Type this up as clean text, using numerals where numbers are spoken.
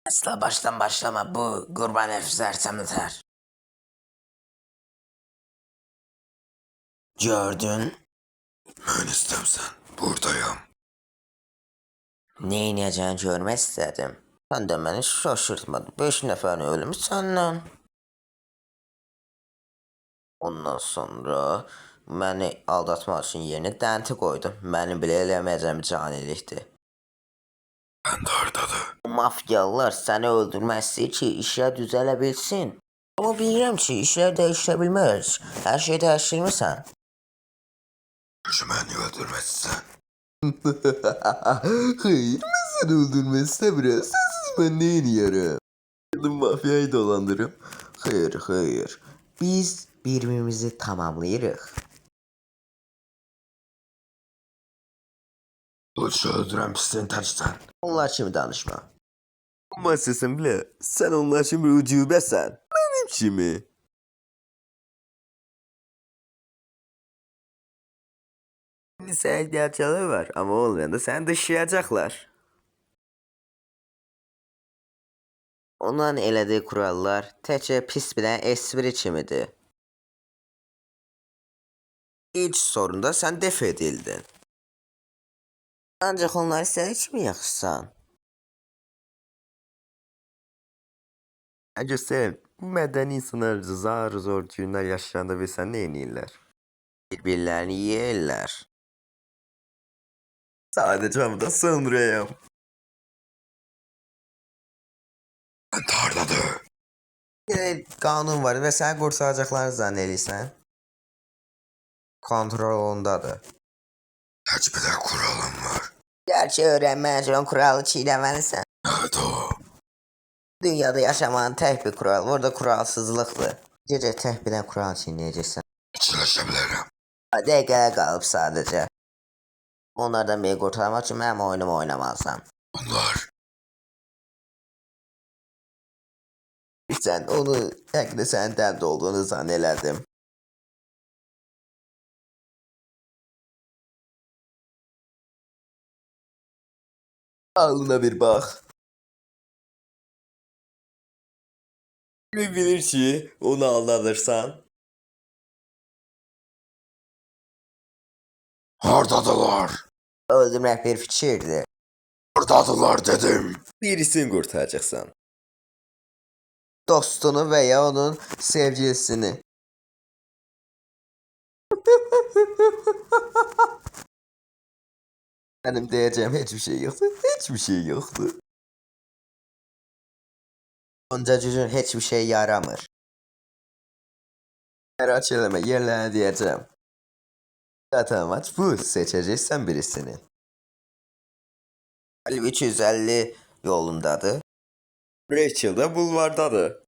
Asla baştan başlama, bu kurban herif sersemleter. Gördün. Ben istemsen buradayım. Ne ineceğini görmek istedim. Sen de beni şaşırtmadın. 5 neferin ölümü senden. Ondan sonra beni aldatmak için yerine denti koydum. Beni bile elemeyeceğim canilikti. Ben de oradadır. O mafyalılar seni öldürmək istəyir ki, işler düzələ bilsin. Ama bilirəm ki, işler değişə bilməz. Her şeyi değiştirmirsən. Şu beni öldürmezsen. Hayır, ben seni öldürmezsem biraz sensiz ben neyin yarım? Kadın mafyayı dolandırım. Hayır. Biz birbirimizi tamamlayırıq. Lütfen öldüren pisliğin tercihten. Onlar kimi danışma. Ama sesin bile sen onlar için bir ucubesen. Benim kimi? Sen gerçeği var ama olmayanda seni dışlayacaklar. Onların elədiyi kurallar təkcə pis bilən espri kimidir. İlk sorunda sən def edildin. Ancaq onları sən kimi yaxşısan? Göstereyim. Bu medeni insanlar zor günler yaşayanda bilsen ne yeniyirler? Bir-birlərini yeyirlər. Sadece ama da söndüreyim. Ben de oradadır. Bir qanun var və səni qurtaracaqlarını zənn edirsən. Kontrol ondadır. Hiçbir de kuralım var. Gerçi öyrənmək üçün kuralı çiğnəməlisən. Nerede o? Dünyada yaşamanın tək bir kural, burada kuralsızlıqdır. Gecə tək bilən kural çiğnəyəcəksən. İçileşebilirim. Dəqiqələ qalıb sadəcə. Onlardan biri qurtarmaq üçün mənim oyunumu oynamalısan. Onlar. Sən onu həqiqdə sənin dəmdə olduğunu zənn elədim. Alnına bir bak. Kim bilir ki onu aldanırsan. Oradadılar. Öldürmək bir fikirdir. Oradadılar dedim. Birisini kurtaracaksan. Dostunu və ya onun sevgilisini. Benim diyeceğim hiçbir şey yoktu. Hiçbir şey yoktu. Onca gücün heç bir şey yaramır. Merak etme yerlerine diyeceğim. Zaten maç bu. Seçeceksen birisini. Qalib 250 yolundadır. Rachel da bulvardadır.